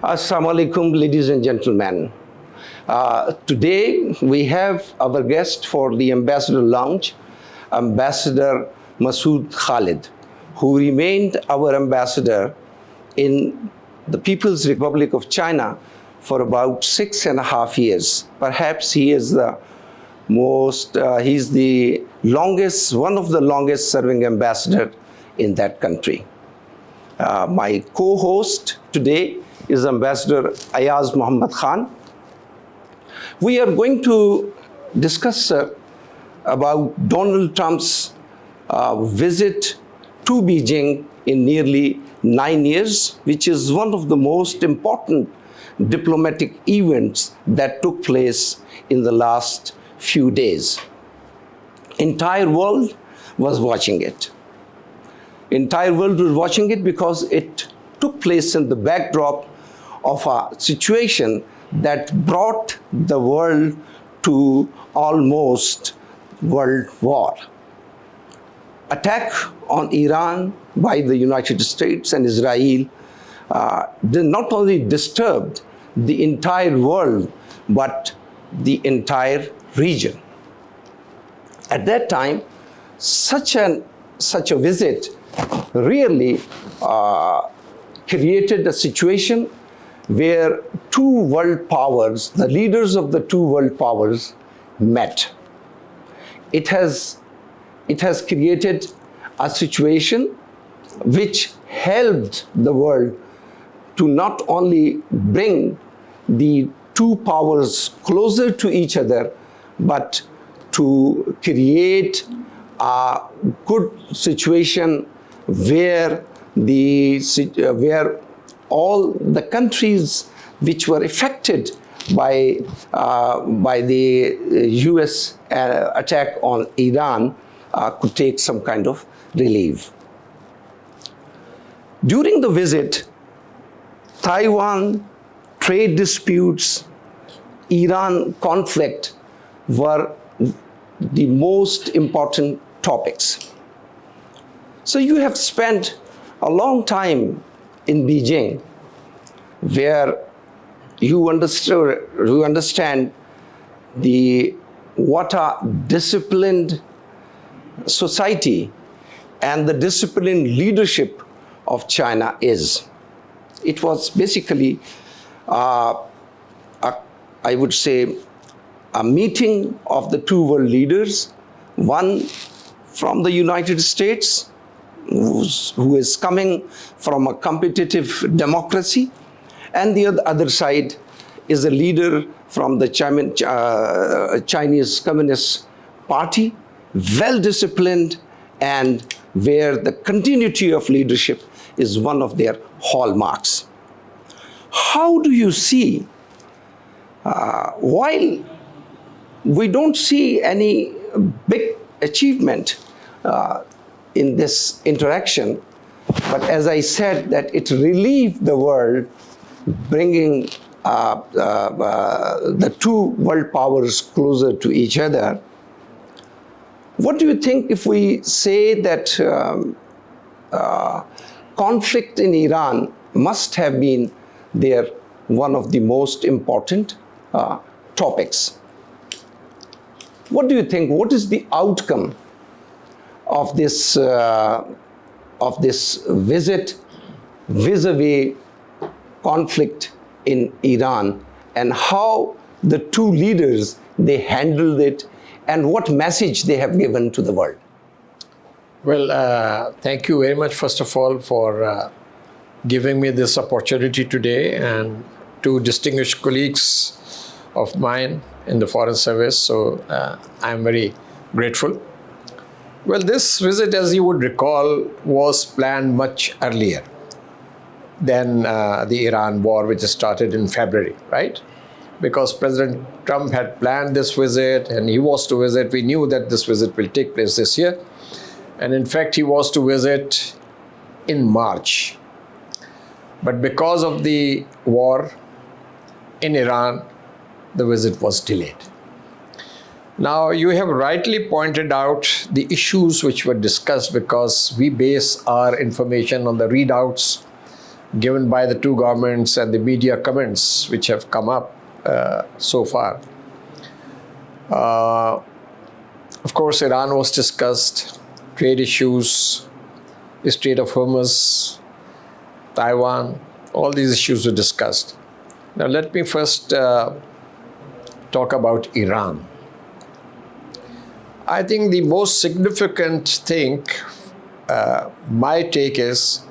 Assalamu alaikum, ladies and gentlemen. Today we have our guest for the Ambassador Lounge, Ambassador Masood Khalid, who remained our ambassador in the People's Republic of China for about 6.5 years. Perhaps he is the he's the longest, one of the longest serving ambassador in that country. My co-host today is Ambassador Ayaz Muhammad Khan. We are going to discuss about Donald Trump's visit to Beijing in nearly 9 years, which is one of the most important diplomatic events that took place in the last few days. Entire world was watching it. Entire world was watching it because it took place in the backdrop of a situation that brought the world to almost world war. Attack on Iran by the United States and Israel not only disturbed the entire world, but the entire region. At that time, such a visit really created a situation where two world powers, the leaders of the two world powers, met. It has created a situation which helped the world to not only bring the two powers closer to each other, but to create a good situation where all the countries which were affected by the US attack on Iran could take some kind of relief. During the visit, Taiwan, trade disputes, Iran conflict were the most important topics. So you have spent a long time in Beijing, where you understand what a disciplined society and the disciplined leadership of China is. It was basically, I would say, a meeting of the two world leaders, one from the United States, who is coming from a competitive democracy, and the other side is a leader from the Chinese Communist Party, well disciplined, and where the continuity of leadership is one of their hallmarks. How do you see, while we don't see any big achievement in this interaction, but as I said, that it relieved the world, bringing the two world powers closer to each other. What do you think if we say that conflict in Iran must have been one of the most important topics? What do you think? What is the outcome of this visit vis-a-vis conflict in Iran, and how the two leaders, they handled it, and what message they have given to the world? Well, thank you very much, first of all, for giving me this opportunity today, and two distinguished colleagues of mine in the Foreign Service. So I'm very grateful. Well, this visit, as you would recall, was planned much earlier than the Iran war, which started in February, right? Because President Trump had planned this visit and he was to visit. We knew that this visit will take place this year. And in fact, he was to visit in March. But because of the war in Iran, the visit was delayed. Now, you have rightly pointed out the issues which were discussed, because we base our information on the readouts given by the two governments and the media comments which have come up so far. Of course, Iran was discussed, trade issues, the Strait of Hormuz, Taiwan, all these issues were discussed. Now, let me first talk about Iran. I think the most significant thing, my take is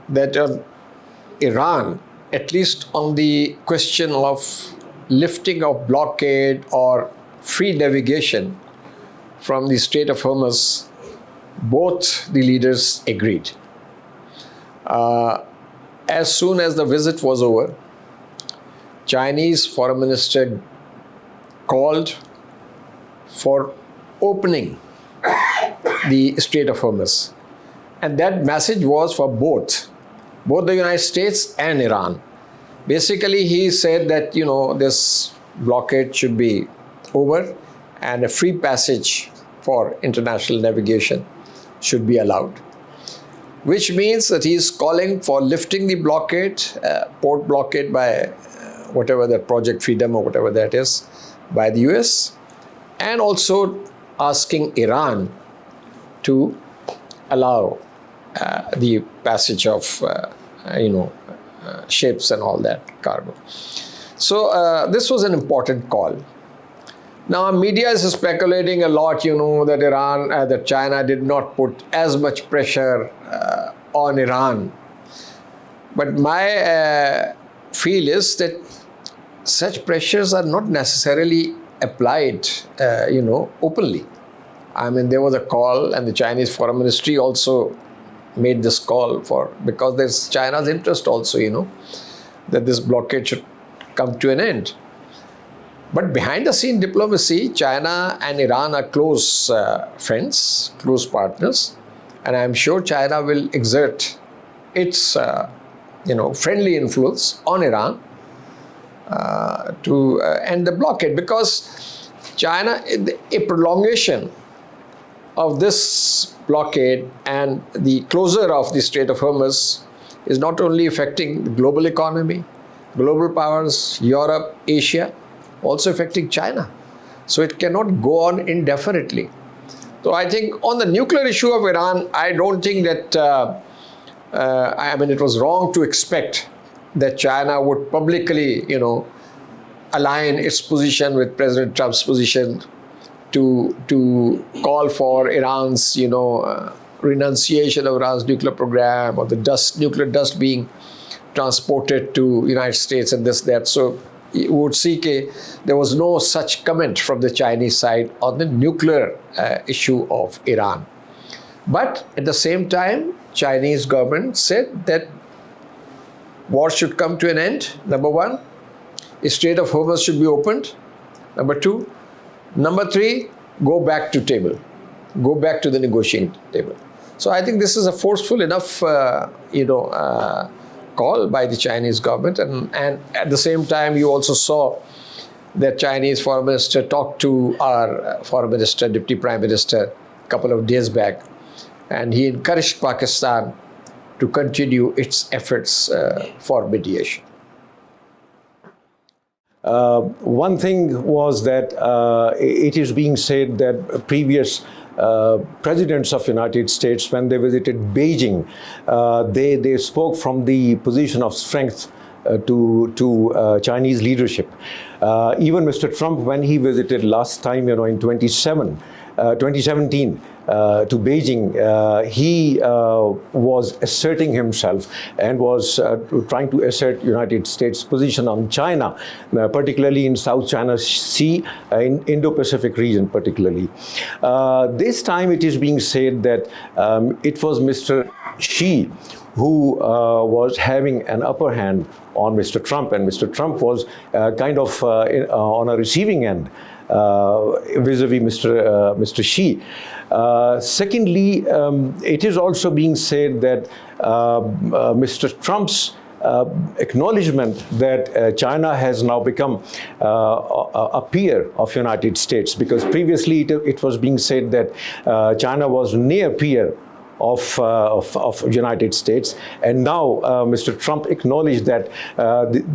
that Iran, at least on the question of lifting of blockade or free navigation from the Strait of Hormuz, both the leaders agreed. As soon as the visit was over, Chinese Foreign Minister called for opening the Strait of Hormuz. And that message was for both the United States and Iran. Basically, he said that, this blockade should be over and a free passage for international navigation should be allowed, which means that he is calling for lifting the blockade, port blockade by whatever that Project Freedom or whatever that is, by the US, and also asking Iran to allow the passage of, ships and all that cargo. So this was an important call. Now, media is speculating a lot, that that China did not put as much pressure on Iran. But my feel is that such pressures are not necessarily applied, openly. I mean, there was a call, and the Chinese Foreign Ministry also made this call because there's China's interest also, that this blockade should come to an end. But behind the scene diplomacy, China and Iran are close friends, close partners, and I'm sure China will exert its, friendly influence on Iran to end the blockade, because China, a prolongation of this blockade and the closure of the Strait of Hormuz is not only affecting the global economy, global powers, Europe, Asia, also affecting China. So it cannot go on indefinitely. So I think on the nuclear issue of Iran, I don't think that, it was wrong to expect that China would publicly, align its position with President Trump's position to call for Iran's, renunciation of Iran's nuclear program, or the nuclear dust being transported to United States and this, that. So you would see there was no such comment from the Chinese side on the nuclear issue of Iran. But at the same time, Chinese government said that war should come to an end, number one. The Strait of Hormuz should be opened, number two. Number three, go back to table. Go back to the negotiating table. So I think this is a forceful enough, call by the Chinese government. And at the same time, you also saw that Chinese Foreign Minister talked to our Foreign Minister, Deputy Prime Minister, a couple of days back. And he encouraged Pakistan to continue its efforts for mediation. One thing was that it is being said that previous presidents of United States, when they visited Beijing, they spoke from the position of strength to Chinese leadership. Even Mr. Trump, when he visited last time, in 2017, to Beijing, he was asserting himself and was trying to assert United States' position on China, particularly in South China Sea, in Indo-Pacific region particularly. This time it is being said that it was Mr. Xi who was having an upper hand on Mr. Trump, and Mr. Trump was kind of on a receiving end vis-a-vis Mr. Xi. Secondly, it is also being said that Mr. Trump's acknowledgement that China has now become a peer of United States, because previously it was being said that China was near peer of United States. And now Mr. Trump acknowledged that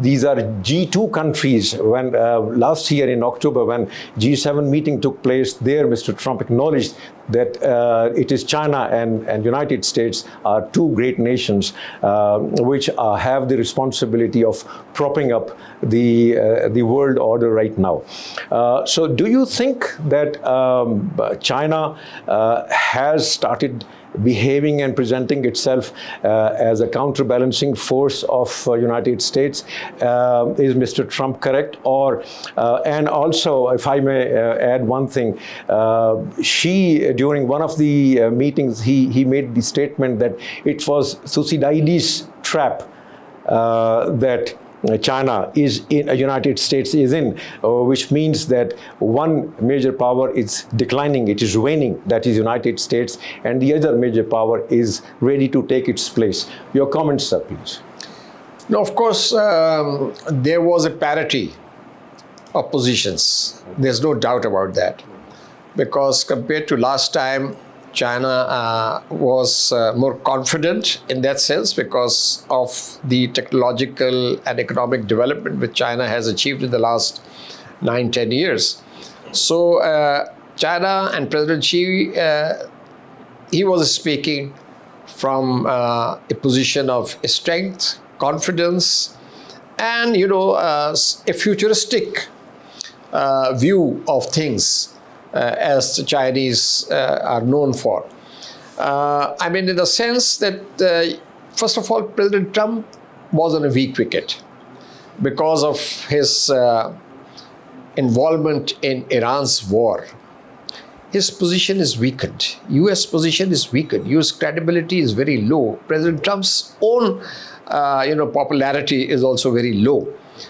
these are G2 countries. When last year in October, when G7 meeting took place, there Mr. Trump acknowledged that it is China and United States are two great nations which have the responsibility of propping up the world order right now. So do you think that China has started behaving and presenting itself as a counterbalancing force of United States? Is Mr. Trump correct? Or and also, if I may add one thing, during one of the meetings, he made the statement that it was Thucydides' trap that China is in, United States is in, which means that one major power is declining, it is waning, that is United States, and the other major power is ready to take its place. Your comments, sir, please. No, of course, there was a parity of positions. There's no doubt about that. Because compared to last time, China was more confident in that sense because of the technological and economic development which China has achieved in the last 9-10 years. So China and President Xi, he was speaking from a position of strength, confidence, and a futuristic view of things. As the Chinese are known for. I mean, in the sense that, first of all, President Trump was on a weak wicket because of his involvement in Iran's war. His position is weakened. U.S. position is weakened. U.S. credibility is very low. President Trump's own, popularity is also very low.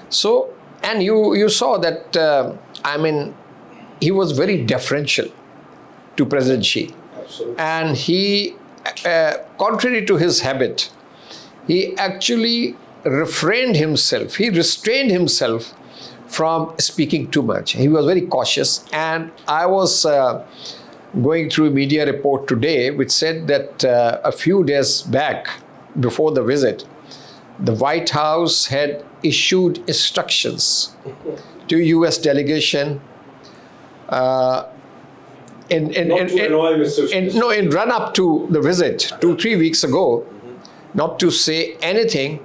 So, and you saw that, he was very deferential to President Xi. Absolutely. And he, contrary to his habit, he actually restrained himself from speaking too much. He was very cautious. And I was going through a media report today which said that a few days back, before the visit, the White House had issued instructions to U.S. delegation in run up to the visit 2-3 weeks ago, not to say anything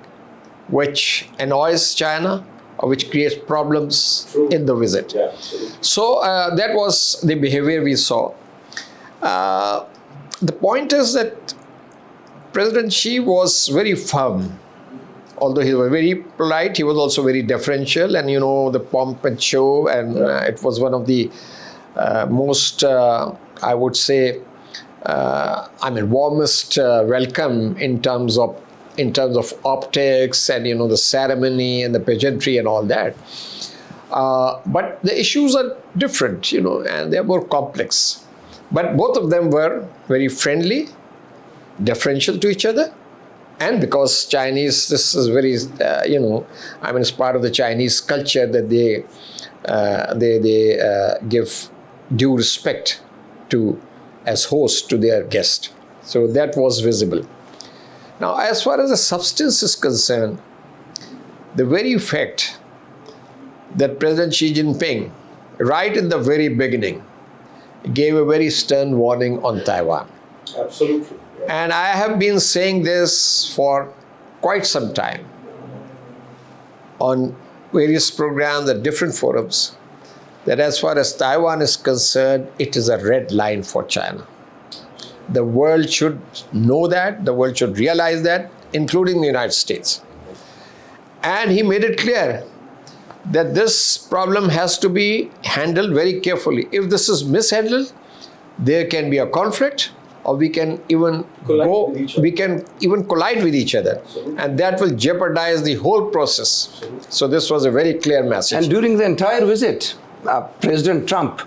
which annoys China or which creates problems in the visit. Yeah, so that was the behavior we saw. The point is that President Xi was very firm. Although he was very polite, he was also very deferential, and the pomp and show, and it was one of the most, I would say, warmest welcome in terms of optics and the ceremony and the pageantry and all that. But the issues are different, and they are more complex. But both of them were very friendly, deferential to each other. And because Chinese, this is very, it's part of the Chinese culture that they give due respect to, as hosts, to their guest. So that was visible. Now, as far as the substance is concerned, the very fact that President Xi Jinping, right in the very beginning, gave a very stern warning on Taiwan. Absolutely. And I have been saying this for quite some time on various programs at different forums, that as far as Taiwan is concerned, it is a red line for China. The world should know that, the world should realize that, including the United States. And he made it clear that this problem has to be handled very carefully. If this is mishandled, there can be a conflict, or we can even collide with each other. Absolutely. And that will jeopardize the whole process. Absolutely. So this was a very clear message. And during the entire visit, President Trump,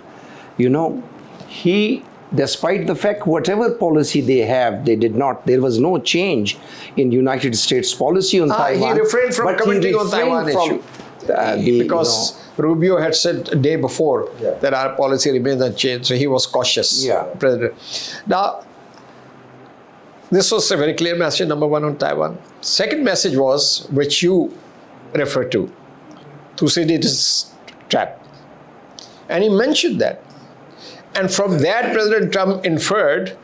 he, despite the fact whatever policy they have, there was no change in United States policy on Taiwan. He refrained from commenting on Taiwan issue. Because Rubio had said a day before that our policy remains unchanged, so he was cautious. Yeah. President. Now, this was a very clear message, number one, on Taiwan. Second message was, which you refer to, Thucydides' trap. And he mentioned that. And from that, President Trump inferred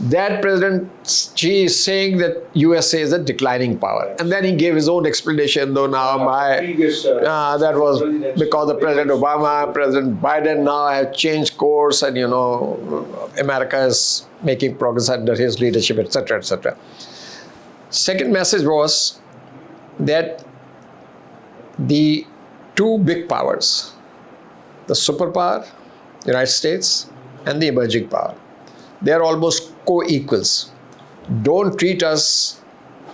that President Xi is saying that USA is a declining power. And then he gave his own explanation, though now that was because of President Obama, President Biden now have changed course, and America is making progress under his leadership, etc., etc. Second message was that the two big powers, the superpower, United States, and the emerging power, they are almost co-equals. Don't treat us,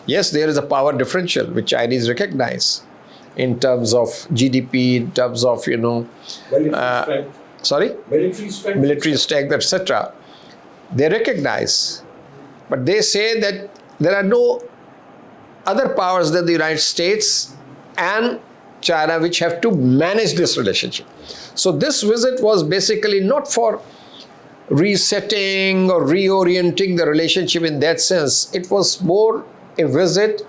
yes, there is a power differential which Chinese recognize in terms of GDP, in terms of, military strength, etc. They recognize, but they say that there are no other powers than the United States and China which have to manage this relationship. So this visit was basically not for resetting or reorienting the relationship in that sense. It was more a visit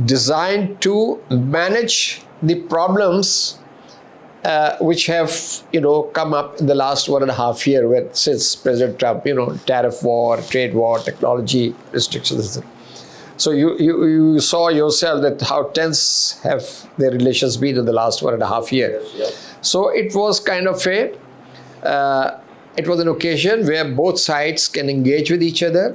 designed to manage the problems which have come up in the last 1.5 years since President Trump, tariff war, trade war, technology restrictions. So you saw yourself that how tense have their relations been in the last 1.5 years. Yes. So it was kind of it was an occasion where both sides can engage with each other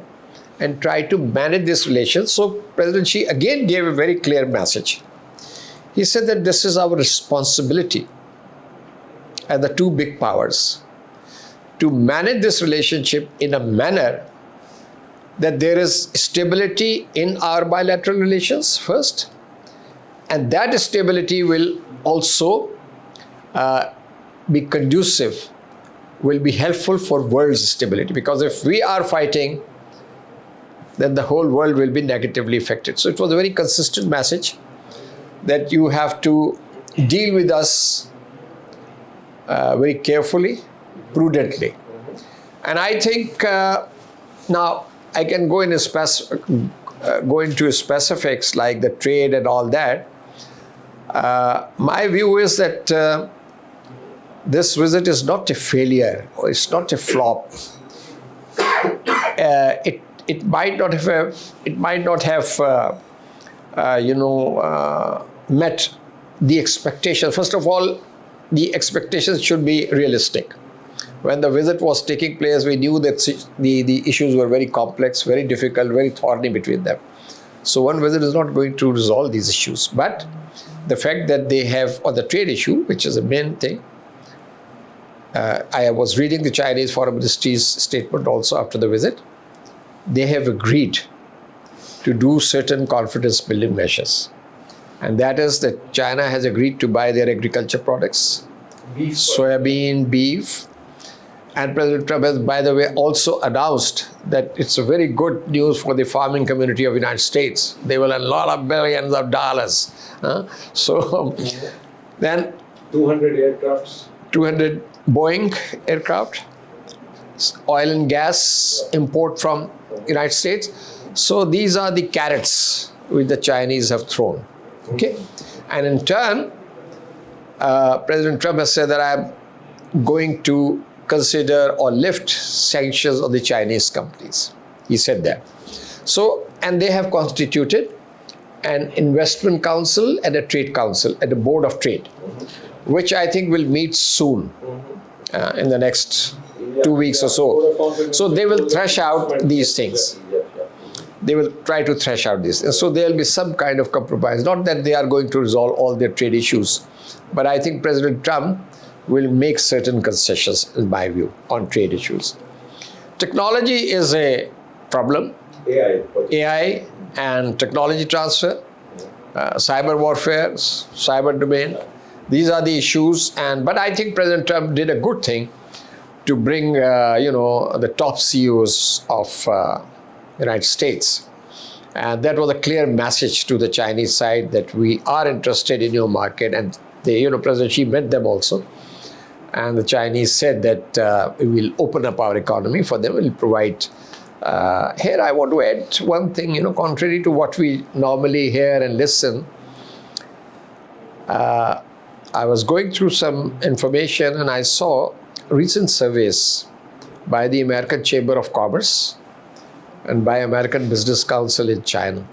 and try to manage this relation. So President Xi again gave a very clear message. He said that this is our responsibility as the two big powers to manage this relationship in a manner that there is stability in our bilateral relations first, and that stability will also be conducive, will be helpful for world's stability. Because if we are fighting, then the whole world will be negatively affected. So it was a very consistent message that you have to deal with us very carefully, prudently. And I think now I can go into specifics like the trade and all that. My view is that this visit is not a failure, or it's not a flop. It might not have met the expectations. First of all, the expectations should be realistic. When the visit was taking place, we knew that the issues were very complex, very difficult, very thorny between them. So one visit is not going to resolve these issues. But the fact that they have, on the trade issue, which is the main thing, I was reading the Chinese Foreign Ministry's statement also after the visit. They have agreed to do certain confidence building measures. And that is that China has agreed to buy their agriculture products, soybean, beef. And President Trump has, by the way, also announced that it's a very good news for the farming community of the United States. They will earn a lot of billions of dollars. So then 200 aircrafts. 200 Boeing aircraft, oil and gas import from United States. So these are the carrots which the Chinese have thrown. Okay, and in turn, President Trump has said that I'm going to consider or lift sanctions on the Chinese companies. He said that. So, and they have constituted an investment council and a trade council and a board of trade, which I think will meet soon in the next 2 weeks or so. So they will thresh out these things. They will try to thresh out this. And so there will be some kind of compromise. Not that they are going to resolve all their trade issues, but I think President Trump will make certain concessions, in my view, on trade issues. Technology is a problem. AI and technology transfer, cyber warfare, cyber domain. These are the issues. But I think President Trump did a good thing to bring, the top CEOs of United States. And that was a clear message to the Chinese side that we are interested in your market. And President Xi met them also. And the Chinese said that we will open up our economy for them. We will provide Here I want to add one thing, contrary to what we normally hear and listen. I was going through some information and I saw recent surveys by the American Chamber of Commerce and by American Business Council in China.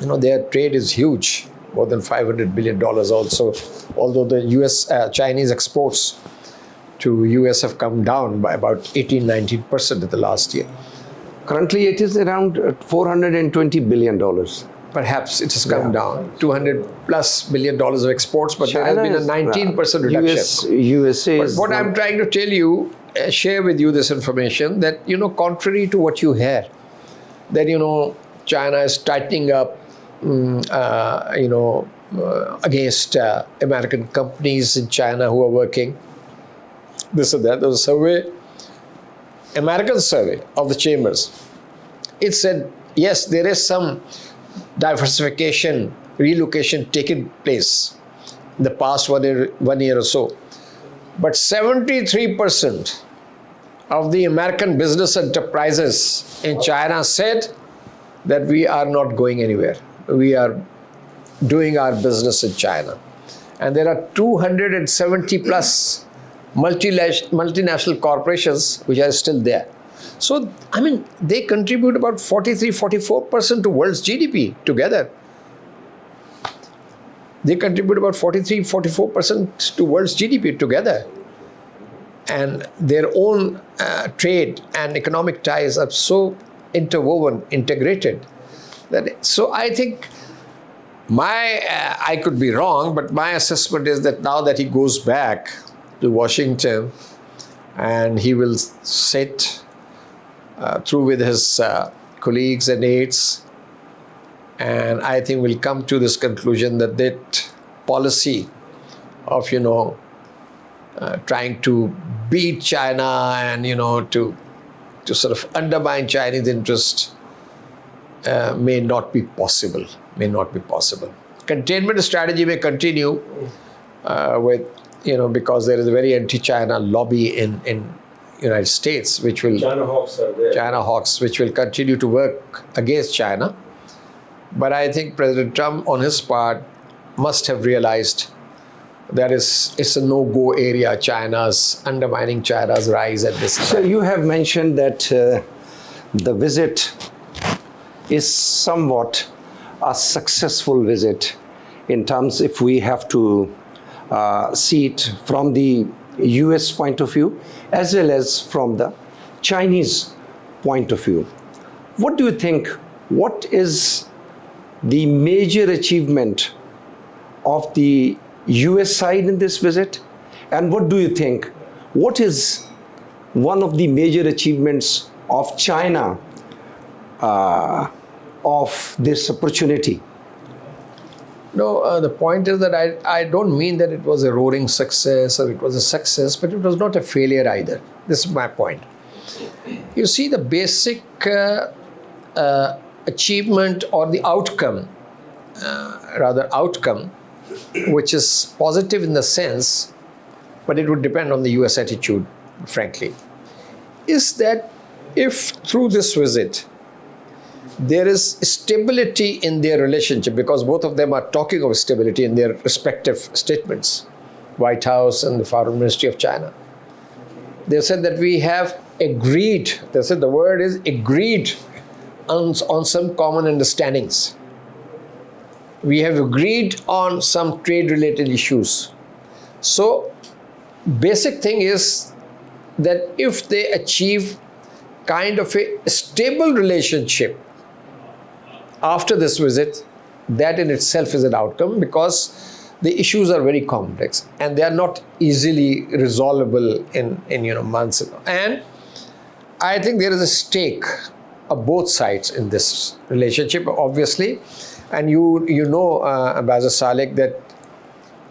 Their trade is huge, more than $500 billion also, although the Chinese exports to US have come down by about 18-19% in the last year. Currently, it is around $420 billion. Perhaps it has come down, $200+ billion of exports, but there has been a 19% reduction. USA But what I'm trying to tell you, share with you this information, that, contrary to what you hear, that, China is tightening up, against American companies in China who are working, this and that. There was a survey, American survey of the chambers. It said, yes, there is some diversification, relocation taking place in the past 1 year or so. But 73% of the American business enterprises in China said that we are not going anywhere. We are doing our business in China. And there are 270 plus multinational corporations which are still there. So, they contribute about 43-44% to world's GDP together. They contribute about 43-44% to world's GDP together. And their own trade and economic ties are so interwoven, integrated. So I think I could be wrong, but my assessment is that now that he goes back to Washington and he will sit through with his colleagues and aides, and I think we'll come to this conclusion that that policy of, trying to beat China and, to sort of undermine Chinese interest may not be possible. Containment strategy may continue with, because there is a very anti-China lobby in United States, which will China hawks are there. China hawks, which will continue to work against China. But I think President Trump, on his part, must have realized that it's a no-go area. China's undermining China's rise at this time. So you have mentioned that the visit is somewhat a successful visit in terms, if we have to see it from the US point of view, as well as from the Chinese point of view. What do you think? What is the major achievement of the US side in this visit? And what do you think? What is one of the major achievements of China of this opportunity? No, the point is that I don't mean that it was a roaring success or it was a success, but it was not a failure either. This is my point. You see, the basic achievement or the outcome, which is positive in the sense, but it would depend on the US attitude, frankly, is that if through this visit, there is stability in their relationship, because both of them are talking of stability in their respective statements, White House and the Foreign Ministry of China. They said that we have agreed, they said the word is agreed on some common understandings. We have agreed on some trade-related issues. So, basic thing is that if they achieve kind of a stable relationship after this visit, that in itself is an outcome, because the issues are very complex and they are not easily resolvable in months. And I think there is a stake of both sides in this relationship, obviously. And you know, Ambassador Salek, that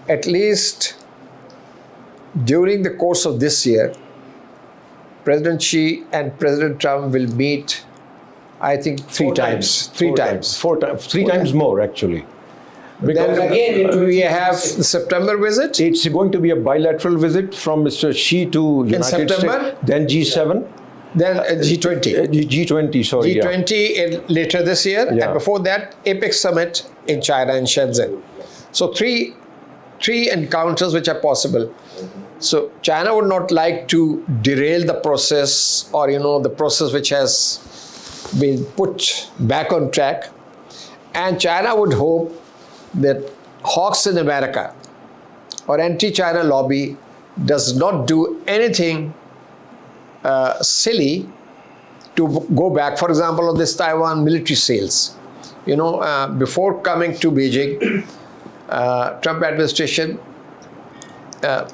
at least during the course of this year, President Xi and President Trump will meet, I think, three times more, actually. Then again, we have the September visit. It's going to be a bilateral visit from Mr. Xi to United September? States, then G7. Then G20. G20, sorry. G20 later this year, Yeah. and before that, APEC summit in China in Shenzhen. So three encounters which are possible. So China would not like to derail the process, or the process which has been put back on track. And China would hope that hawks in America or anti-China lobby does not do anything silly to go back. For example, on this Taiwan military sales. Before coming to Beijing, Trump administration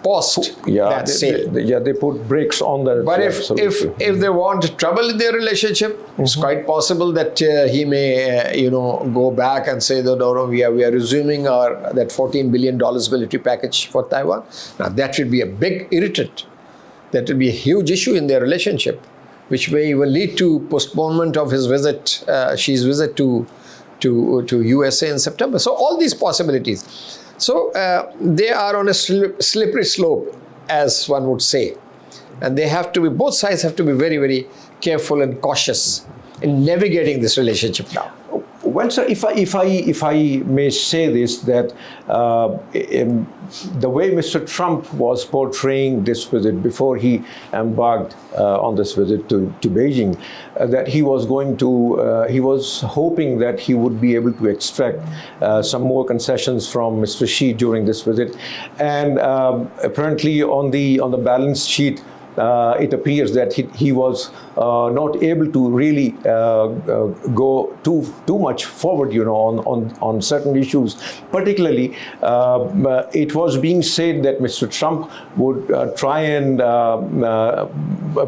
paused that sale. They put brakes on that. But if they want trouble in their relationship, it's quite possible that he may go back and say that no, we are resuming that $14 billion military package for Taiwan. Now that would be a big irritant. That would be a huge issue in their relationship, which may even lead to postponement of his visit, Xi's visit to USA in September. So all these possibilities. So they are on a slippery slope, as one would say. And both sides have to be very, very careful and cautious in navigating this relationship now. Well, sir, if I may say this, that the way Mr. Trump was portraying this visit before he embarked on this visit to Beijing, that he was hoping that he would be able to extract some more concessions from Mr. Xi during this visit, and apparently on the balance sheet, it appears that he was not able to really go too much forward, on certain issues. Particularly, it was being said that Mr. Trump would try and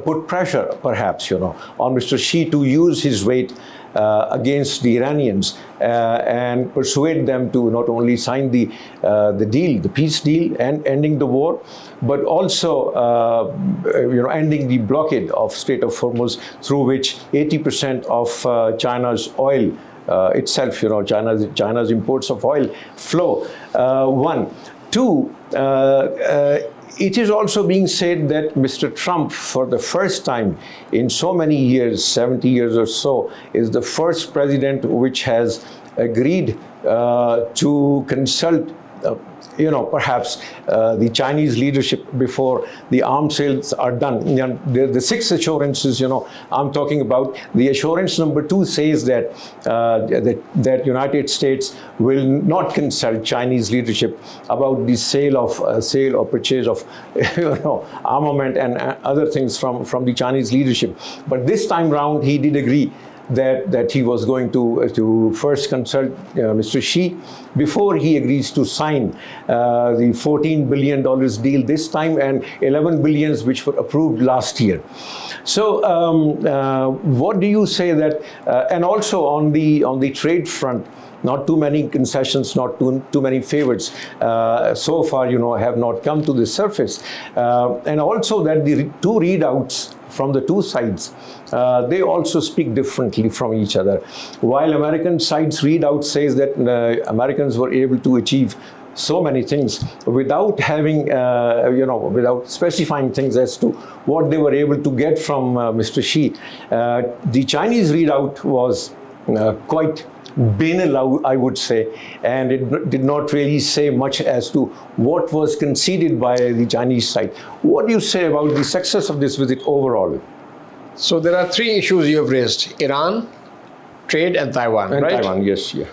put pressure, perhaps, on Mr. Xi to use his weight against the Iranians and persuade them to not only sign the deal, the peace deal, and ending the war, but also ending the blockade of Strait of Hormuz, through which 80% of China's oil itself, China's imports of oil flow. One. Two, it is also being said that Mr. Trump, for the first time in so many years, 70 years or so, is the first president which has agreed to consult perhaps the Chinese leadership before the arms sales are done. The six assurances, I'm talking about. The assurance number 2 says that that United States will not consult Chinese leadership about the sale or purchase of armament and other things from the Chinese leadership. But this time round, he did agree that he was going to first consult Mr. Xi before he agrees to sign the $14 billion deal this time and 11 billions which were approved last year. So what do you say that, and also on the trade front, not too many concessions, not too many favors so far, have not come to the surface. And also that the two readouts from the two sides, they also speak differently from each other. While American side's readout says that Americans were able to achieve so many things without having, without specifying things as to what they were able to get from Mr. Xi. The Chinese readout was quite banal, I would say, and it did not really say much as to what was conceded by the Chinese side. What do you say about the success of this visit overall? So there are 3 issues you have raised: Iran, trade, and Taiwan, And right? Taiwan, yes, yeah.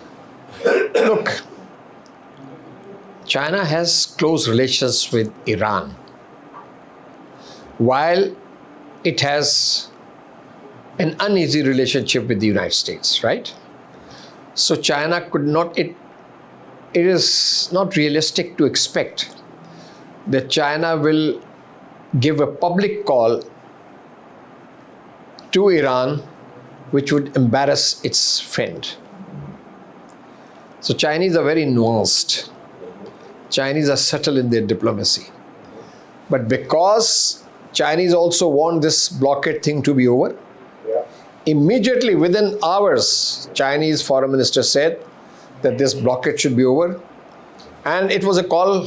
Look, China has close relations with Iran, while it has an uneasy relationship with the United States, right? So China could not, it is not realistic to expect that China will give a public call to Iran which would embarrass its friend. So Chinese are very nuanced. Chinese are subtle in their diplomacy. But because Chinese also want this blockade thing to be over, immediately within hours, Chinese foreign minister said that this blockade should be over. And it was a call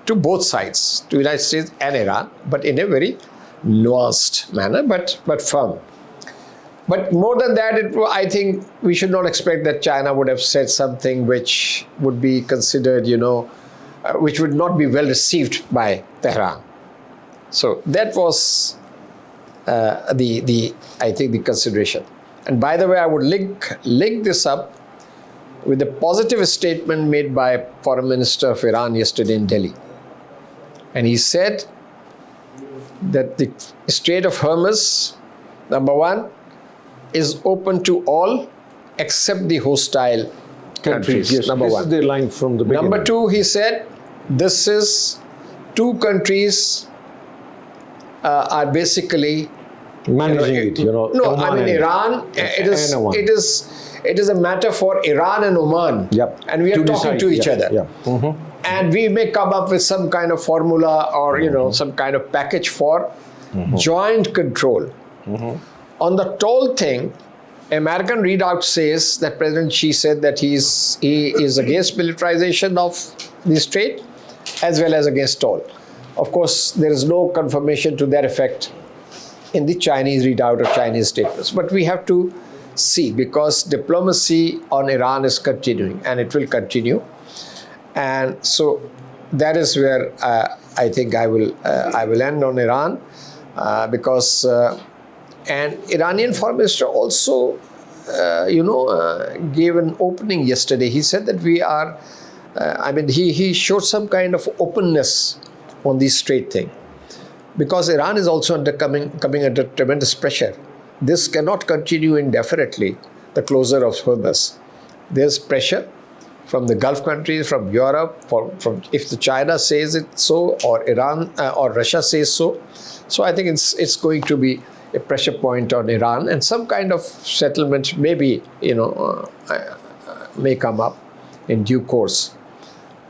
to both sides, to United States and Iran, but in a very nuanced manner, but firm. But more than that, I think we should not expect that China would have said something which would be considered, which would not be well received by Tehran. So that was I think the consideration. And by the way, I would link this up with the positive statement made by Foreign Minister of Iran yesterday in Delhi. And he said that the Strait of Hormuz, number one, is open to all except the hostile countries. Yes, number this one. is the line from the beginning. Number two, he said, this is two countries are basically managing it. No, Oman I mean and- Iran. It is a matter for Iran and Oman. Yep. And we are To talking decide, to each yeah, other. yeah. Mhm. And we may come up with some kind of formula or some kind of package for joint control. On the toll thing, American readout says that President Xi said that he is against militarization of the strait as well as against toll. Of course, there is no confirmation to that effect in the Chinese readout or Chinese statements. But we have to see, because diplomacy on Iran is continuing and it will continue. And so that is where I think I will end on Iran because and Iranian Foreign Minister also gave an opening yesterday. He said that we are he showed some kind of openness on the strait thing, because Iran is also coming under tremendous pressure. This cannot continue indefinitely, the closure of Hormuz. There's pressure from the Gulf countries, from Europe, from if the China says it so, or Iran or Russia says so. So I think it's going to be a pressure point on Iran, and some kind of settlement maybe may come up in due course.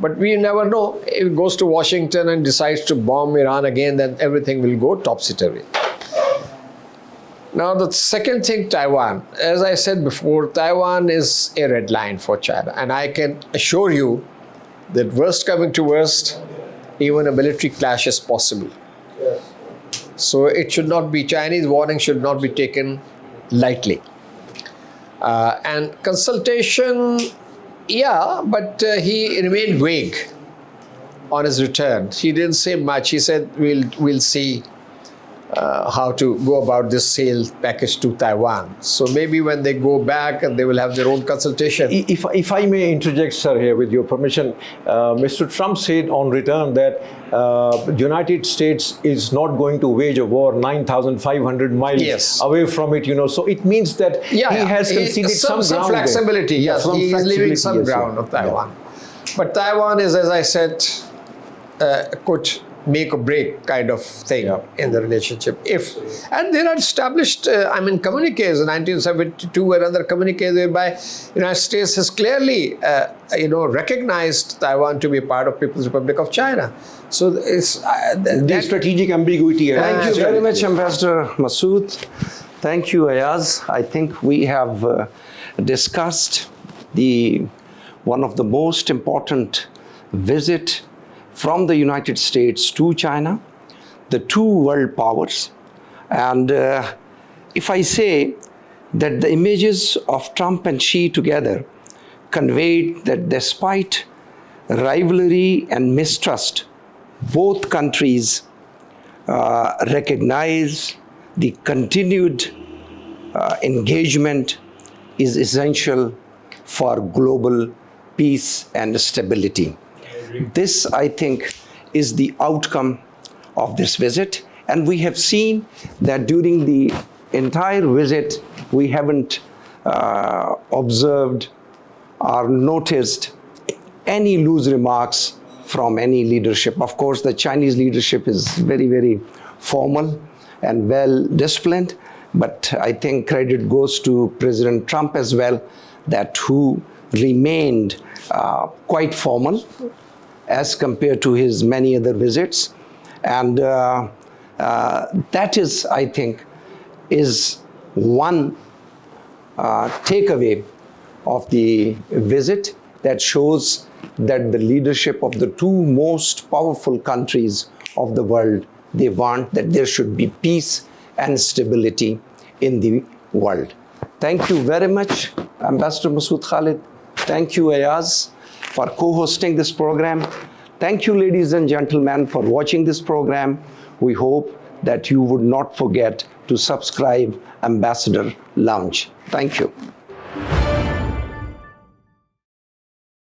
But we never know. If it goes to Washington and decides to bomb Iran again, then everything will go topsy-turvy. Now, the second thing, Taiwan. As I said before, Taiwan is a red line for China. And I can assure you that worst coming to worst, even a military clash is possible. So it should not be, Chinese warning should not be taken lightly. And consultation, yeah, but he remained vague on his return. He didn't say much. He said, we'll see how to go about this sale package to Taiwan. So maybe when they go back and they will have their own consultation. If I may interject, sir, here with your permission, Mr. Trump said on return that the United States is not going to wage a war 9,500 miles away from it, So it means that he has conceded some ground flexibility. there. Yes, he is leaving some ground of Taiwan. But Taiwan is, as I said, could make or break kind of thing in the relationship. And there are established, communiques in 1972 and other communiques whereby United States has clearly, recognized Taiwan to be a part of People's Republic of China. So it's the strategic ambiguity. Thank you very much, Ambassador Masood. Thank you, Ayaz. I think we have discussed one of the most important visit from the United States to China, the two world powers. And if I say that the images of Trump and Xi together conveyed that despite rivalry and mistrust, both countries recognize the continued engagement is essential for global peace and stability. This, I think, is the outcome of this visit. And we have seen that during the entire visit, we haven't observed or noticed any loose remarks from any leadership. Of course, the Chinese leadership is very, very formal and well disciplined. But I think credit goes to President Trump as well, that who remained quite formal as compared to his many other visits. And that is, I think, is one takeaway of the visit that shows that the leadership of the two most powerful countries of the world They want that there should be peace and stability in the world. Thank you very much, Ambassador Masood Khalid. Thank you, Ayaz, for co-hosting this program. Thank you, ladies and gentlemen, for watching this program. We hope that you would not forget to subscribe Ambassador Lounge. Thank you.